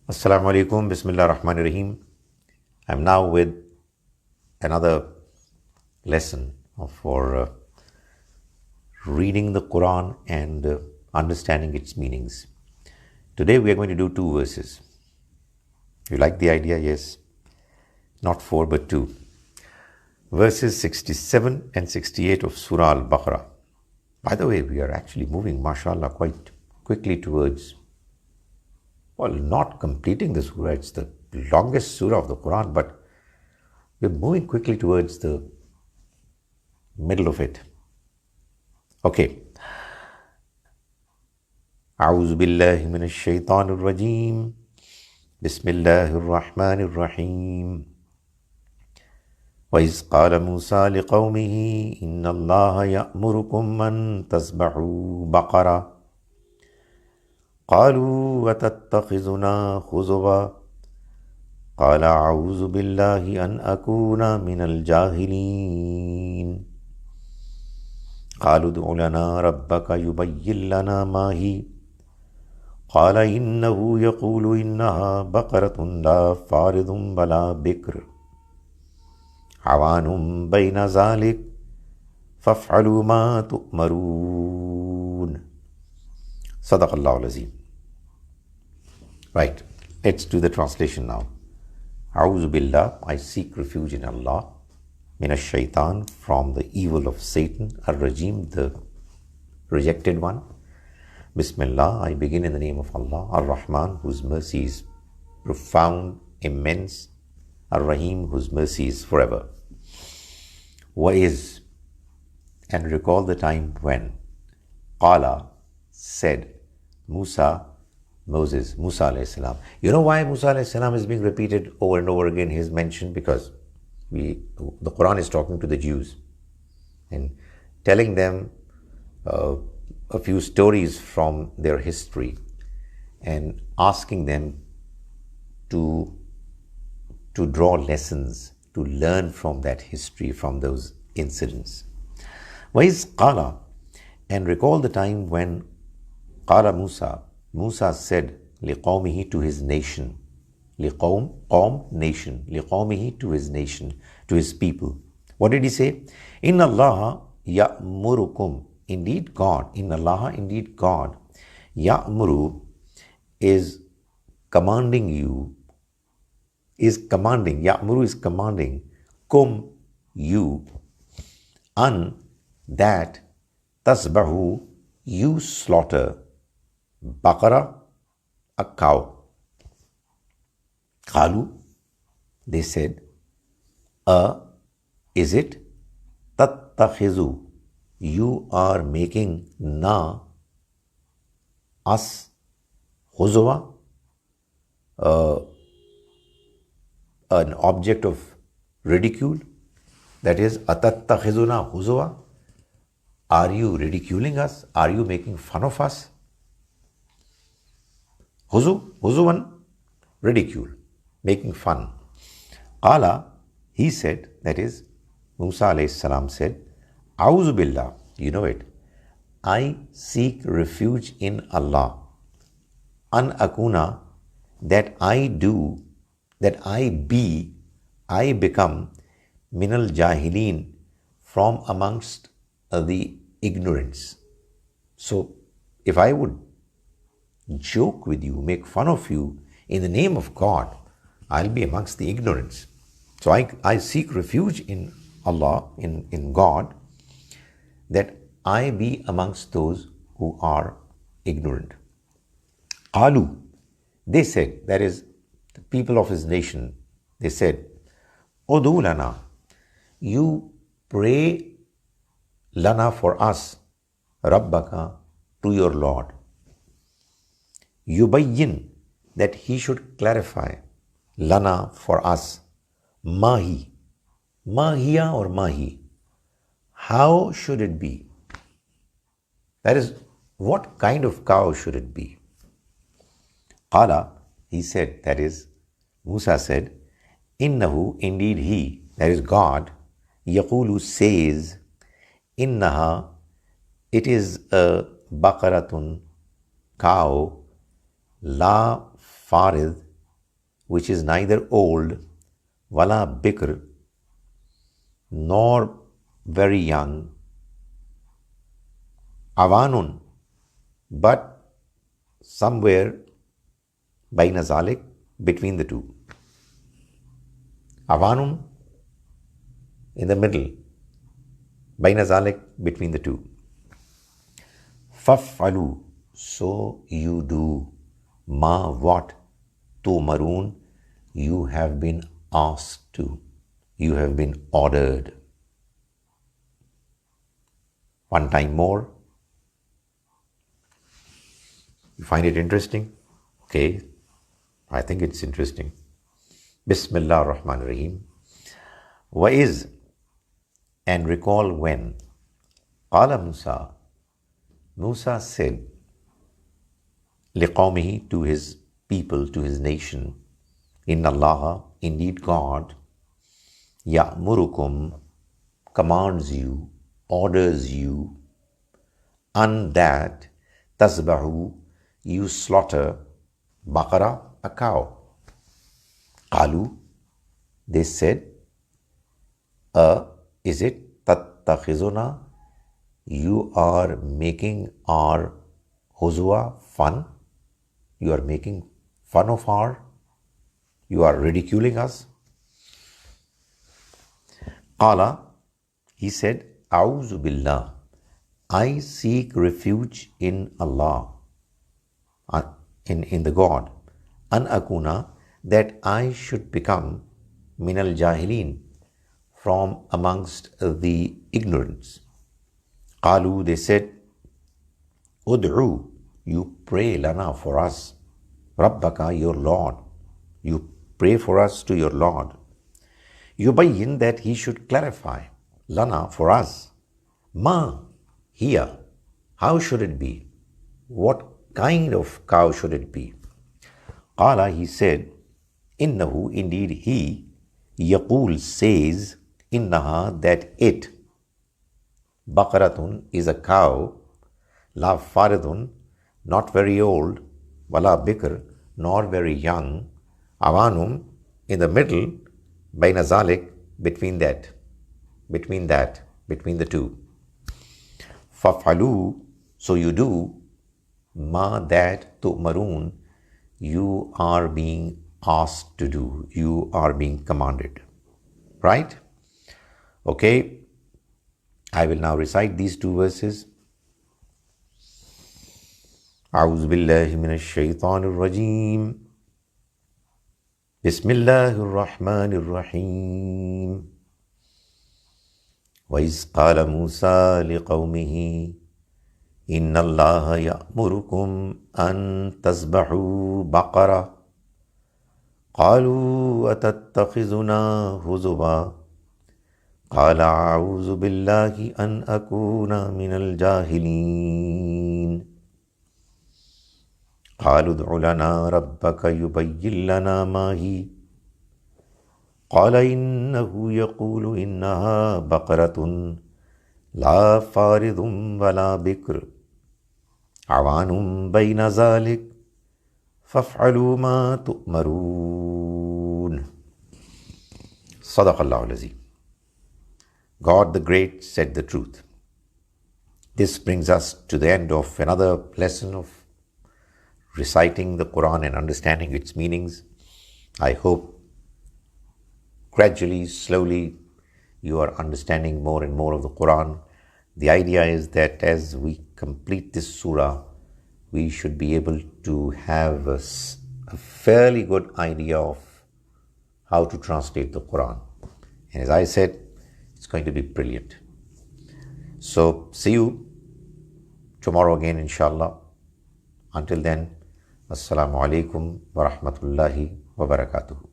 Assalamu alaikum, Bismillah ar-Rahman ar-Rahim. I'm now with another lesson for reading the Quran and understanding its meanings. Today we are going to do two verses. You like the idea? Yes. Not four but two. Verses 67 and 68 of Surah Al Baqarah. By the way, we are actually moving, mashallah, quite quickly towards, well, not completing the surah. It's the longest surah of the Quran, but we're moving quickly towards the middle of it. Okay. أعوذ بالله من الشيطان الرجيم بسم الله الرحمن الرحيم وإذ قال موسى لقومه إن الله يأمركم أن تذبحوا بقرة قالوا وتتخذنا خزوا قال أعوذ بالله أن أكون من الجاهلين قالوا ادع لنا ربك يبين لنا ما هي قال إنه يقول إنها بقرة لا فارض ولا بكر عوان بين ذلك فافعلوا ما تؤمرون صدق الله العظيم. Right, let's do the translation now. A'udhu billah, I seek refuge in Allah. Minash shaitan, from the evil of Satan. Ar-Rajim, the rejected one. Bismillah, I begin in the name of Allah. Ar-Rahman, whose mercy is profound, immense. Ar-Rahim, whose mercy is forever. Wa'iz, and recall the time when Qala said, Musa alayhi salam. You know why Musa alayhi salam is being repeated over and over again? He is mentioned because the Quran is talking to the Jews and telling them a few stories from their history and asking them to draw lessons, to learn from that history, from those incidents. Wais qala, and recall the time when qala Musa said liqawmihi, to his nation, qawm, nation, liqawmihi, to his nation, to his people. What did he say? Inna Allah ya'murukum, indeed God, inna Allah, indeed God, ya'muru is commanding you, ya'muru is commanding, kum, you, an, that, tasbahu, you slaughter, baqara, a cow. Qalu, they said, is it? Tattakhizu, you are making us, huzwa, an object of ridicule. That is, atattakhizuna huzwa. Are you ridiculing us? Are you making fun of us? Huzuwan, ridicule, making fun. Qala, he said, that is, Musa alayhi salam said, A'udhu billah, you know it, I seek refuge in Allah. An akuna, that I become minal jahilin, from amongst the ignorance. So, if I would joke with you, make fun of you in the name of God, I'll be amongst the ignorance. So I seek refuge in Allah, in God, that I be amongst those who are ignorant. Qalu, they said, that is, the people of his nation, they said, Udu lana, you pray lana, for us, Rabbaka, to your Lord. Yubayyin, that he should clarify, lana, for us, mahi, mahiya or mahi, how should it be? That is, what kind of cow should it be? Qala, he said, that is, Musa said, Innahu, indeed he, that is God, Yaqulu says, Innaha, it is baqaratun, cow, la farid, which is neither old, wala bikr, nor very young, awanun, but somewhere bayna zalik, between the two. Awanun, in the middle, bayna zalik, between the two. Faf'alu, so you do, ma what, tu'marun, you have been asked to, you have been ordered. One time more. You find it interesting? Okay, I think it's interesting. Bismillah ar-Rahman ar-Rahim. Wa is, and recall when, qala Musa, Musa said, liqawmihi, to his people, to his nation, inna Allah, indeed God, ya'murukum, commands you, orders you, and that tasbahu, you slaughter, baqara, a cow. Qalu, they said, is it tattakhizuna, you are making our huzwa, fun? You are making fun of our, you are ridiculing us? Qala, he said, A'udhu billah, I seek refuge in Allah, in the God, an akuna, that I should become minal jahilin, from amongst the ignorance. Qalu, they said, Ud'u, you pray lana, for us, Rabbaka, your Lord, you pray for us to your Lord. Yubayyin, that he should clarify, lana, for us, ma, here, how should it be? What kind of cow should it be? Qala, he said, innahu, indeed he, yaqul, says, innaha, that it, baqaratun, is a cow, la faridun, not very old, wala bikr, nor very young, awanum, in the middle, bayna zalik, between the two. Faf'alu, so you do, ma, that tu'marun, you are being asked to do, you are being commanded. Right? Okay, I will now recite these two verses. A'udhu billahi minash shaitanir rajim. Bismillahir rahmanir rahim. Wa iz qala Musa liqawmihi, inna Allaha ya'murukum an tasbahu baqara. Qalu atattakhizuna huzuba. Qala a'udhu billahi an akuna minal jahilin. Qalu ud'u lana rabbaka yubayyin lana ma hi. Qala innahu yaqulu innaha baqaratun la faridun wala bikr awanum bayna zalik faf'alu ma tu'marun. Sadaqallahu al-Azim. God the Great said the truth. This brings us to the end of another lesson of reciting the Quran and understanding its meanings. I hope gradually, slowly, you are understanding more and more of the Quran. The idea is that as we complete this surah, we should be able to have a fairly good idea of how to translate the Quran. And as I said, it's going to be brilliant. So, see you tomorrow again, inshallah. Until then, Assalamu alaikum wa rahmatullahi wa barakatuhu.